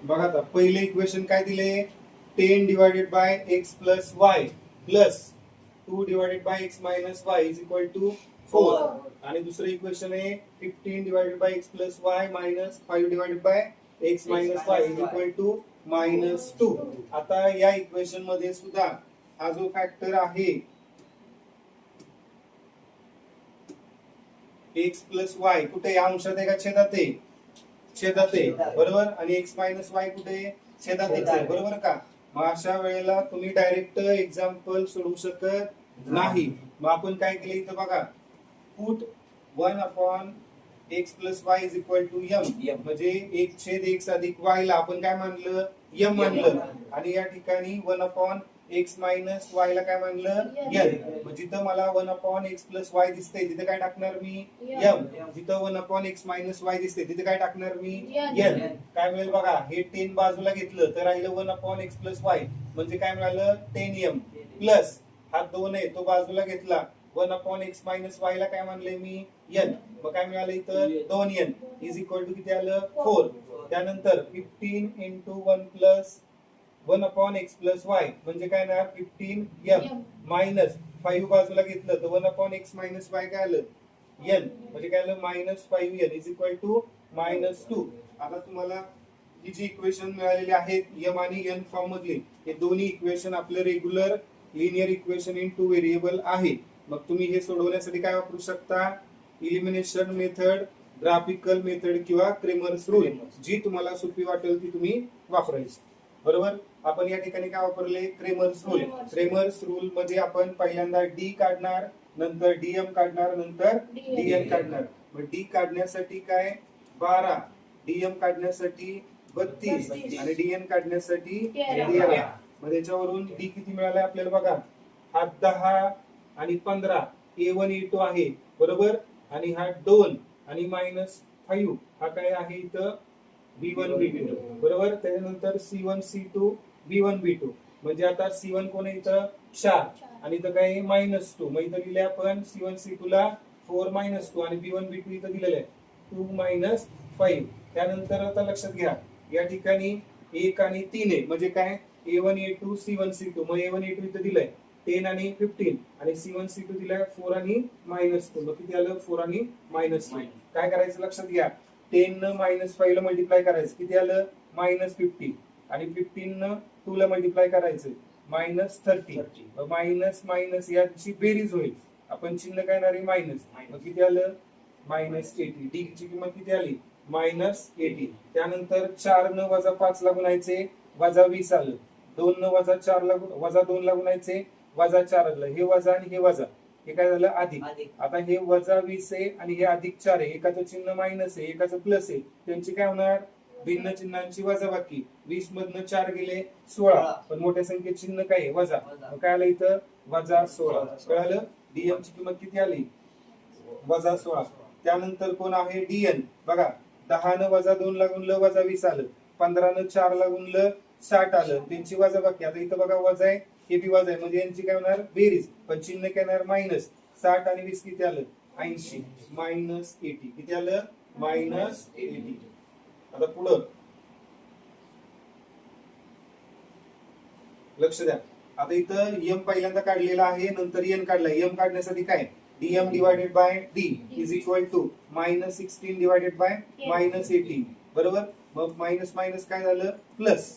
बघा आता पहिले इक्वेशन काय दिले 10 divided by x plus y plus 2 divided by x minus y is equal to 4 आणि दुसरं इक्वेशन आहे 15 divided by x plus y minus 5 divided by x minus y is equal to -2. आता या इक्वेशन मध्ये सुद्धा हा जो फॅक्टर आहे x प्लस वाय कुठे या अंशात आहे का छेदात आहे? छेदात आहे बरोबर. आणि x मायनस वाय कुठे छेदात आहे बरोबर का. मग अशा वेळेला तुम्ही डायरेक्ट एक्झाम्पल सोडवू शकत नाही. मग आपण काय केलं इथं बघा put 1 upon x plus y is equal to m म्हणजे 1/x अधिक y ला आपण काय मानलं m मानलं आणि या ठिकाणी 1 अपॉन x मायनस वाय ला काय मानलं n. मग जिथं मला 1 अपॉन x प्लस वाय दिसतंय तिथे काय टाकणार मी m. जिथं 1 अपॉन x मायनस वाय दिसते तिथे काय टाकणार मी n. काय मिळेल बघा हे 10 बाजूला घेतलं तर राहिलं 1 अपॉन x प्लस वाय म्हणजे काय मिळालं 10m प्लस हा 2 आहे तो बाजूला घेतला 1 अपॉन x मायनस वाय ला काय मानले मी n. मग काय मिळालं इथं 2n इज इक्वल टू किती आलं 4. त्यानंतर 15 into 1 plus 1 upon x plus Y म्हणजे काय येणार 15m मायनस 5 बाजूला घेतलं तर 1 अपॉन x मायनस वाय काय आलं n म्हणजे काय आलं -5n इज इक्वल टू -2. आता तुम्हाला ही जी इक्वेशन मिळालेली आहेत m आणि n फॉर्म मधली हे दोन्ही इक्वेशन आपले regular linear equation in 2 variable आहे. मग तुम्ही हे सोडवण्यासाठी काय वापरू शकता इलिमिनेशन मेथड, ग्राफिकल मेथड किंवा क्रेमर्स रूल जी तुम्हाला सोपी वाटेल ती तुम्ही वापरायची बरोबर. आपण या ठिकाणी काय वापरले क्रेमर्स रूल. क्रेमर्स रूल मध्ये आपण पहिल्यांदा डी काढणार नंतर डीएम काढणार नंतर डीएन काढणार. मग डी काढण्यासाठी काय 12 डीएम काढण्यासाठी 32 आणि डीएन काढण्यासाठी 13. मग त्याच्यावरून डी किती मिळालाय आपल्याला बघा हा 10 आणि 15 A1 A2 आहे बरोबर आणि हा 2 आणि -5 हा काय आहे इथं B1 B2 बरोबर. त्याच्यानंतर C1 C2 B1 B2 म्हणजे आता C1 कोण आहे इथं 4 आणि इथं काय आहे -2. मग इथं दिले आपण C1 C2 ला 4 -2 आणि B1 B2 इथं दिलेलं आहे 2 -5. त्यानंतर आता लक्षात घ्या या ठिकाणी 1 आणि 3 आहे म्हणजे काय A1 A2 C1 C2. मग A1 A2 इथं दिलंय 10 आणि 15 आणि C1 C2 दिलाय 4 आणि -2. मग किती आलं 4 आणि -2. काय करायचं लक्षात घ्या 10 न -5 ला मल्टिप्लाय करायचं किती आलं -50 आणि 15 न 2 ला मल्टिप्लाय करायचं -30. मायनस मायनस याची बेरीज होईल आपण चिन्ह काय येणार आहे मायनस. मग किती आलं -80. डी ची किंमत किती आली -80. त्यानंतर 4 न वजा 5 ला गुणायचे -20 आलं. 2 न वजा 4 ला वजा 2 ला गुणायचे -4 आलं. हे वजा आणि हे वजा हे काय झालं अधिक. आता हे -20 आहे आणि हे +4 आहे. एकाचं चिन्ह मायनस आहे एकाचं प्लस आहे त्यांची काय होणार भिन्न चिन्हांची वजाबाकी. 20 मधनं 4 गेले 16 पण मोठ्या संख्येत चिन्ह काय आहे वजा. काय आलं इथं -16. कळालं. डीएम ची किंमत किती आली -16. त्यानंतर कोण आहे डीएन बघा 10 न वजा 2 ला गुणलं -20 आलं. 15 न 4 ला गुणलं 60 आलं. त्यांची वजाबाकी आता इथं बघा वजा आहे हे बी वजा आहे म्हणजे यांची काय होणार बेरीज पण चिन्ह काय येणार -60 आणि 20 किती आलं 80 -80 किती आलं -80. आता पुढं लक्ष द्या. आता इथं एम पहिल्यांदा काढलेला आहे नंतर एन काढलाय. एम काढण्यासाठी काय dm divided by d is equal to -16 divided by -18 बरोबर. मग मायनस मायनस काय झालं प्लस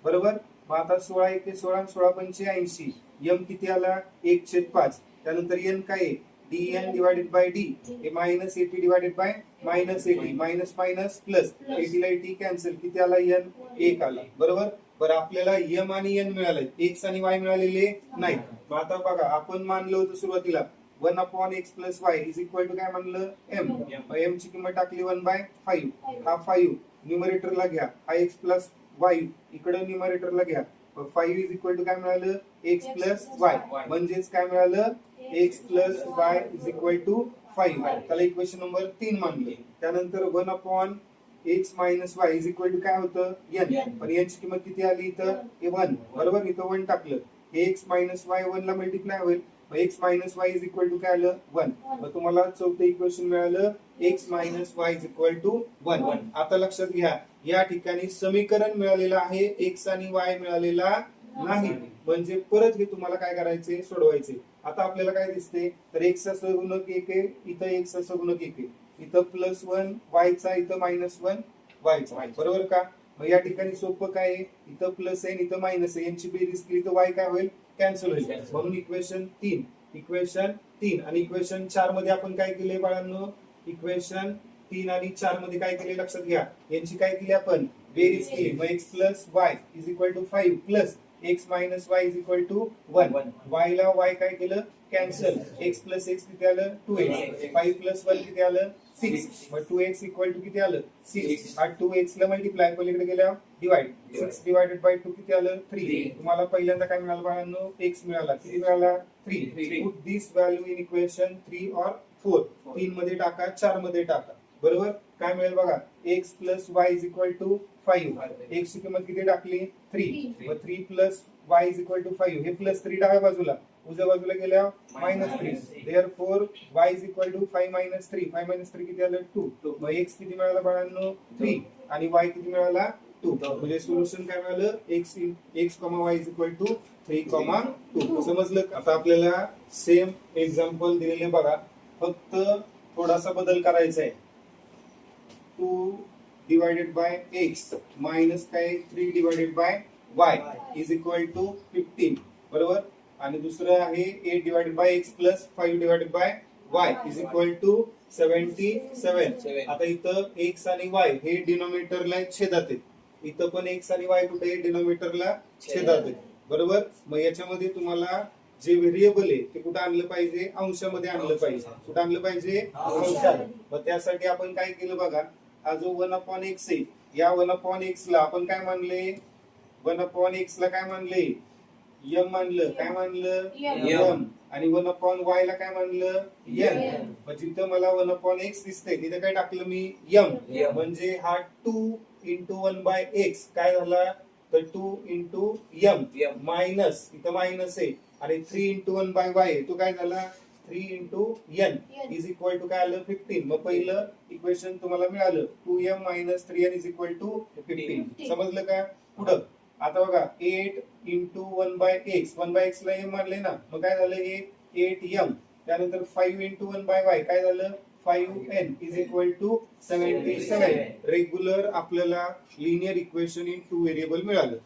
बरोबर. मग आता 16 1 16 16 पंचे 80. एम किती आला 1/5. त्यानंतर एन काय dn डिवाइडेड बाय डी हे -80 divided by -80 minus minus plus 80 ला 80 कॅन्सल किती आला n 1 आला बरोबर. बरं आपल्याला m आणि n मिळाले x आणि y मिळालेले नाही. मग आता बघा आपण मानलं होतं सुरुवातीला 1 upon x plus y is equal to काय मानलं m. m ची किंमत टाकली 1/5 हा 5 न्यूमरेटरला घ्या हा x प्लस y इकडे न्यूमरेटरला घ्या 5 इज इक्वल टू काय मिळालं x प्लस y म्हणजेच काय मिळालं x plus y is equal to 5. त्याला इक्वेशन नंबर 3 मानलं. त्यानंतर 1 upon x minus y is equal to काय होतं n. पण n ची किंमत किती आली इथं 1 बरोबर. इथं 1 टाकलं हे x मायनस y 1 ला मल्टिप्लाय होईल मग x minus y is equal to काय आलं 1. मग तुम्हाला चौथं इक्वेशन मिळालं x minus y is equal to 1. आता लक्षात घ्या या ठिकाणी समीकरण मिळालेलं आहे x आणि y मिळालेला नाही, म्हणजे परत हे तुम्हाला काय करायचे सोडवायचे. आता आपल्याला काय दिसते तर x चा सहगुणक 1 आहे, इथं x चा सहगुणक 1 आहे, इथं +1 y चा, इथं -1 y चा, बरोबर का. मग या ठिकाणी सोपं काय आहे, इथं प्लस आहे इथं मायनस आहे, यांची बेरीज केली तर y काय होईल कॅन्सल होईल. म्हणून इक्वेशन 3 आणि इक्वेशन 4 मध्ये आपण काय केले बाळांनो, इक्वेशन 3 आणि 4 मध्ये काय केले लक्षात घ्या, यांची काय केली आपण बेरीज केली. मग x plus y is equal to 5 plus x minus y is equal to 1. y ला y काय केलं कॅन्सल, x प्लस x किती आलं 2x, 5 प्लस 1 किती आलं 6. मग 2x इक्वल टू किती आलं 6. हा 2x ला मल्टिप्लाय पलीकडे गेल्या डिवाइड, 6 डिवाइडेड बाय 2 किती आलं 3. तुम्हाला पहिल्यांदा काय मिळालं बाळांनो x मिळाला, किती मिळाला 3. Put this value in equation 3 और 4. 3 मध्ये टाका 4 मध्ये टाका, बरोबर काय मिळेल बघा, x plus y is equal to 5. x ची किंमत किती टाकली 3. मग 3 plus y is equal to 5, हे प्लस 3 डाव्या बाजूला, उजव्या बाजूला गेल्या -3. Therefore y is equal to 5 - 3. 5 - 3 किती आलं 2. मग x किती मिळाला बाळांनो 3 आणि y किती मिळाला 2. म्हणजे सोल्युशन काय मिळालं x, y is equal to 3,2. समजलं. आता आपल्याला सेम एक्झाम्पल दिलेले बघा, फक्त थोडासा बदल करायचा आहे. 2 डिवाइडेड बाय x मायनस काय 3 divided by y is equal to 15, बरोबर. आणि दुसरं आहे 8 divided by x plus 5 divided by y is equal to 77. आता इथं x आणि y हे डिनोमिनेटरला छेदात आहेत, इथं पण x आणि y कुठे डिनोमिनेटरला छेदात आहेत, बरोबर. मग याच्यामध्ये तुम्हाला जे व्हेरिएबल आहे ते कुठं आणलं पाहिजे, अंशामध्ये आणलं पाहिजे. कुठं आणलं पाहिजे अंशात. मग त्यासाठी आपण काय केलं बघा, हा जो 1/x आहे, या 1/x ला आपण काय मानले, 1/x ला काय मानले m मानलं, काय मानलं m. आणि 1/y ला काय मानलं n. मग जिथं मला 1/x दिसतंय तिथे काय टाकलं मी m. म्हणजे हा 2 × 1/x काय झाला तर 2 × m मायनस, इथं मायनस आहे, आणि 3 × 1/y तो काय झाला 3 × n इज इक्वल टू काय आलं 15. मग पहिलं इक्वेशन तुम्हाला मिळालं 2m - 3n is equal to 15. समजलं का. पुढं आता बघा 8 × 1/x, 1/x ला m मानले ना, मग काय झालं हे 8m. त्यानंतर 5 × 1/y काय झालं 5n is equal to 77. Regular आपल्याला लिनियर इक्वेशन इन 2 व्हेरिएबल मिळालं,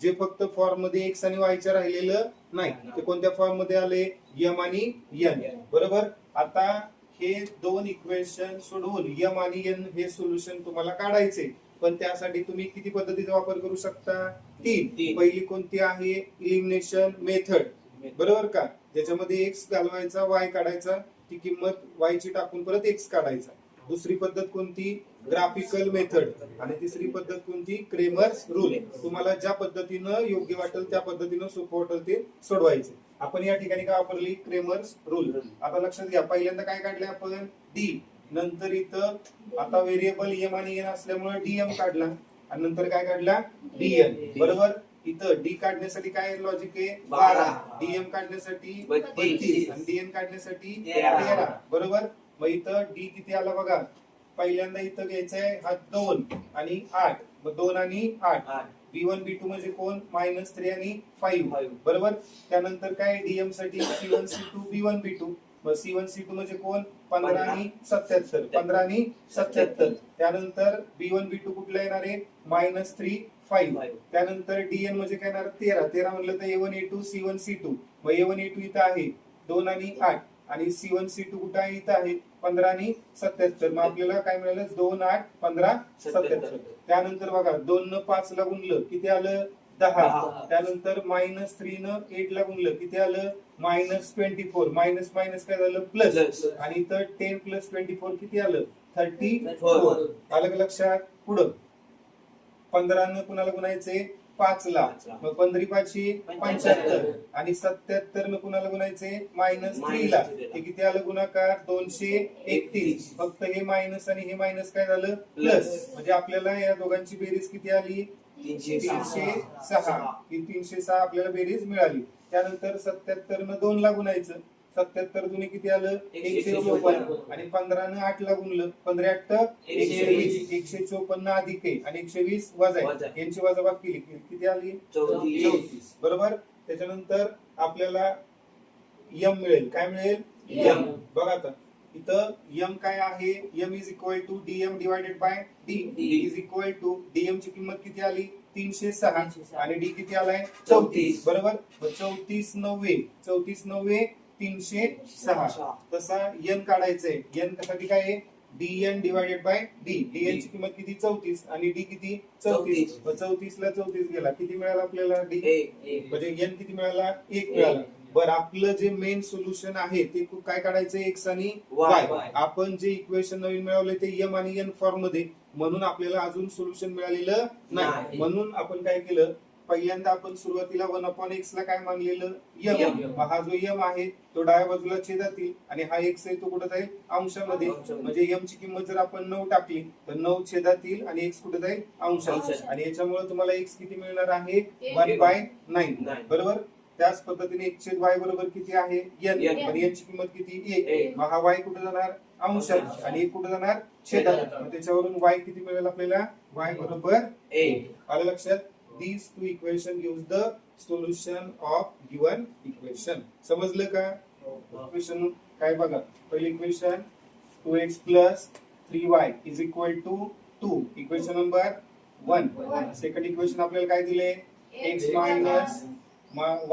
जे फक्त फॉर्म मध्ये x आणि y च्या राहिलेलं नाही, ते कोणत्या फॉर्म मध्ये आले m आणि n, बरोबर. आता हे दोन इक्वेशन सोडवून m आणि n हे सोल्युशन तुम्हाला काढायचे, पण त्यासाठी तुम्ही किती पद्धतीचा वापर करू शकता 3. पहिली कोणती आहे इलिमिनेशन मेथड, बरोबर का, ज्याच्यामध्ये x घालवायचा y काढायचा, ती किंमत y ची टाकून परत x काढायचा. दुसरी पद्धत कोणती ग्राफिकल मेथड, आणि तिसरी पद्धत कोणती क्रेमर्स रूल. तुम्हाला ज्या पद्धतीनं योग्य वाटेल त्या पद्धतीनं सोपं वाटेल ते सोडवायचे. आपण या ठिकाणी काय वापरली क्रेमर्स रूल. आता लक्षात घ्या, पहिल्यांदा काय काढले आपण d, नंतर इथं आता व्हेरिएबल m आणि n असल्यामुळे dm काढला, आणि नंतर काय काढला dn, बरोबर. इथं d काढण्यासाठी काय लॉजिक आहे 12, dm काढण्यासाठी 32 आणि dn काढण्यासाठी 13, बरोबर. मग इथं d किती आला बघा, पहिल्यांदा इथं घ्यायचंय हा 2 आणि 8, मग 2 आणि 8, b1 b2 म्हणजे कोण -3 आणि 5, बरोबर. त्यानंतर काय dm साठी c1 c2 b1 b2, मग c1 c2 म्हणजे कोण 15 आणि 77, 15 आणि 77. त्यानंतर b1 b2 कुठला येणार आहे -3 5. त्यानंतर dn म्हणजे काय येणार 13, 13 म्हणलं तर a1 a2 c1 c2, मग a1 a2 इथं आहे 2 आणि 8, आणि c1 c2 कुठं आहे इथं आहे 15 आणि 77. मग आपल्याला काय मिळालं 2 8 15 77. त्यानंतर बघा 2 न 5 ला गुणलं किती आलं 10. त्यानंतर -3 न 8 ला गुणलं किती आलं -24. मायनस मायनस काय झालं प्लस, आणि इथं 10 + 24 किती आलं 34. आलं का लक्षात. पुढं 15 न कुणाला गुणायचे 5 ला, मग 15 5 75, आणि 77 न कुणाला गुणायचे -3 ला, हे किती आलं गुणाकार 231. फक्त हे मायनस आणि हे मायनस काय झालं प्लस, म्हणजे आपल्याला या दोघांची बेरीज किती आली 306. ही 306 आपल्याला बेरीज मिळाली. त्यानंतर 77 न 2 ला गुणायचं, 77 दुने किती आलं 154 आणि 15 ने 8 ला गुणलं 15 8 120 154 अधिक आहे आणि 120 वजा आहे यांची वजाबाकी केली किती आली 34 बरोबर. त्याच्यानंतर आपल्याला यम मिळेल. काय मिळेल यम. बघा आता इथं यम काय आहे m is equal to dm divided by d is equal to dm ची किंमत किती आली 306 आणि डी किती आलाय 34 बरोबर. 34 9 306 तसा एन काढायचंय. एन साठी काय आहे dn divided by d. Dn ची किंमत किती 34 आणि डी किती 34. 34 ला 34 गेला किती मिळाला आपल्याला डी म्हणजे एन किती मिळाला 1 मिळाला. बरं आपलं जे मेन सोल्युशन आहे ते काय काढायचंय एक्स आणि वाय. आपण जे इक्वेशन नवीन मिळवले ते एम आणि एन फॉर्म मध्ये म्हणून आपल्याला अजून सोल्युशन मिळालेलं नाही. म्हणून आपण काय केलं पहिल्यांदा आपण सुरुवातीला 1/x ला काय मानलेलं यम. हा जो यम आहे तो डाव्या बाजूला छेदातील आणि हा एक्स आहे तो कुठे जाईल अंशामध्ये. म्हणजे यम ची किंमत जर आपण 9 टाकली तर 9 छेदातील आणि एक्स कुठे जाईल अंशात आणि याच्यामुळे तुम्हाला एक्स किती मिळणार आहे 1/9 बरोबर. त्याच पद्धतीने 1/y बरोबर किती आहे n आणि n ची किंमत किती 1. मग हा y कुठे जाणार अंशात आणि 1 कुठे जाणार छेदात. मग त्याच्यावरून y किती मिळेल आपल्याला y बरोबर 1. आलं लक्षात. These two equation gives the solution of given equation. समजलं का. इक्वेशन काय बघा पहिली equation 2x plus 3y is equal to 2 equation number 1. Second equation आपल्याला काय दिले x minus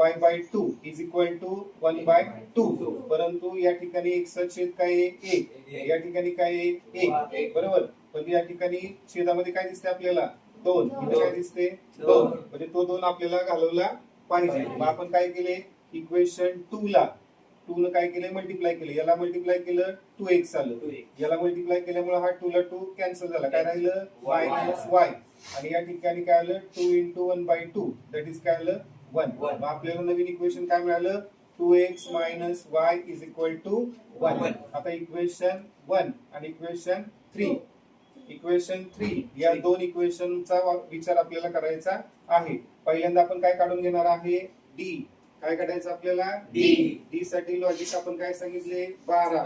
y by 2 is equal to 1/2. परंतु या ठिकाणी x चा छेद काय आहे 1. या ठिकाणी काय आहे 1 बरोबर. पण या ठिकाणी छेदामध्ये काय दिसते आपल्याला 2. इथे काय दिसते 2 म्हणजे तो 2 आपल्याला घालवला पाहिजे. मग आपण काय केले इक्वेशन 2 ला 2 न काय केले मल्टिप्लाय केले. याला मल्टिप्लाय केलं 2x आलं. याला मल्टिप्लाय केल्यामुळे हा 2 ला 2 कॅन्सल झाला. काय राहिलं -y आणि या ठिकाणी काय आलं 2 × 1/2 दॅट इज काय आलं 1. मग आपल्याला नवीन इक्वेशन काय मिळालं 2x - y is equal to 1. आता इक्वेशन 1 आणि इक्वेशन 3 इक्वेशन 3 या दोन इक्वेशनचा विचार आपल्याला करायचा आहे. पहिल्यांदा आपण काय काढून घेणार आहे डी. काय काढायचं आपल्याला डी साठी लॉजिक आपण काय सांगितले 12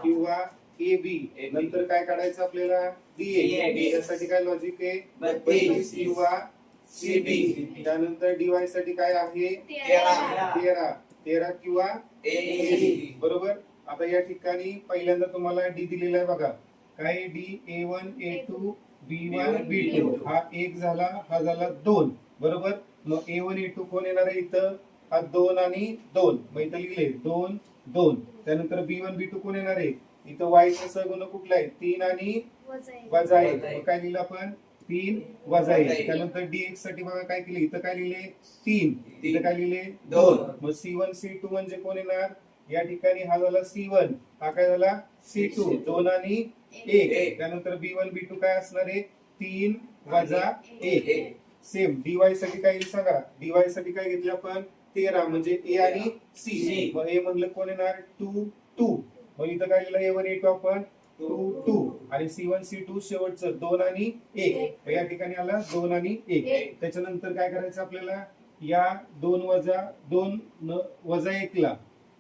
किंवा ए बी. नंतर काय काढायचं आपल्याला डी यासाठी काय लॉजिक आहे 32 किंवा सी बी. त्यानंतर डीवाय साठी काय आहे 13 किंवा ए बरोबर. आता या ठिकाणी पहिल्यांदा तुम्हाला डी दिलेला आहे बघा काय D A1 A2 B1 B2 हा 1 झाला हा झाला 2 बरोबर. मग A1 A2 कोण येणार आहे इथं हा 2 आणि 2 मग इथं लिहिले 2 2. त्यानंतर B1 B2 कोण येणार आहे इथं y चा सहगुणक कुठला आहे 3 आणि वजा 1. मग काय लिहिलं आपण 3 वजा 1. त्यानंतर dx साठी बघा काय केले इथं काय लिहिले 3 इथं काय लिहिले 2. मग C1 C2 म्हणजे कोण येणार या ठिकाणी हा झाला C1 हा काय झाला C2 2 आणि 1. त्यानंतर B1 B2 काय असणार आहे 3 वजा 1. सेम dy साठी काय सांगा dy साठी काय घेतलं आपण 13 म्हणजे a आणि c. मग a म्हणलं कोण येणार 2 2. मग इथं काय लिहिलं A1 A2 आपण 2 2 आणि C1 C2 शेवटचं 2 आणि 1. या ठिकाणी आला 2 आणि 1. त्याच्यानंतर काय करायचं आपल्याला या 2 वजा 1 ला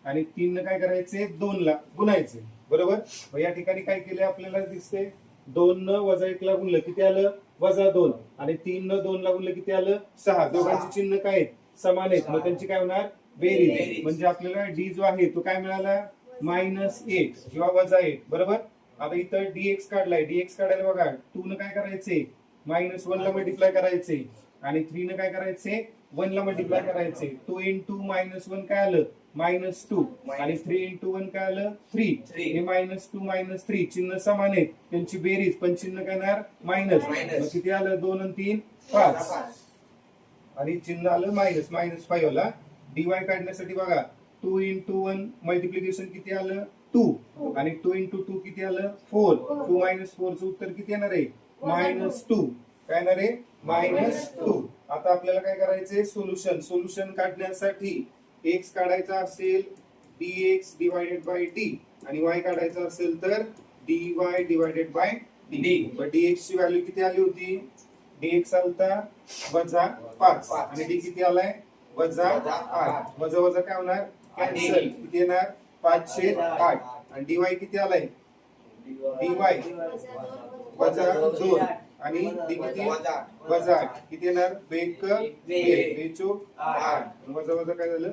आणि 3 न काय करायचे 2 ला गुणायचे बरोबर. मग या ठिकाणी काय केले आपल्याला दिसते 2 न वजा 1 ला गुणलं किती आलं -2 आणि 3 न 2 ला गुणलं किती आलं 6. दोघांचे चिन्ह काय आहेत समान आहेत मग त्यांची काय होणार बेरीज. म्हणजे आपल्याला डी जो आहे तो काय मिळाला -8 किंवा वजा 8 बरोबर. आता इथं dx काढलाय dx काढायला बघा 2 न काय करायचे -1 ला मल्टिप्लाय करायचे आणि 3 न काय करायचे 1 ला मल्टिप्लाय करायचे. 2 × -1 काय आलं -2 आणि 3 × 1 काय आलं 3. हे -2 -3 चिन्ह समान आहेत त्यांची बेरीज पण चिन्ह काय येणार मायनस. मग किती आलं 2 आणि 3 5 आणि चिन्ह आलं -5 ला. dy काढण्यासाठी बघा 2 × 1 मल्टिप्लिकेशन किती आलं 2 आणि 2 × 2 किती आलं 4. 2 - 4 चं उत्तर किती येणार आहे -2. काय येणार आहे -2. आता आपल्याला काय करायचंय सोल्युशन काढण्यासाठी x काढायचा असेल dx डिवाइडेड बाय d आणि y काढायचा असेल तर dy डिवाइडेड बाय d. पण dx ची व्हॅल्यू किती आली होती dx आलता -5 आणि d किती आलाय -8. वजा काय होणार कॅन्सल किती येणार 5/8 आणि dy किती आलाय dy वजा 2 आणि डी किती वजा 8 किती येणार बेक बेचूक 8 वजा वजा काय झालं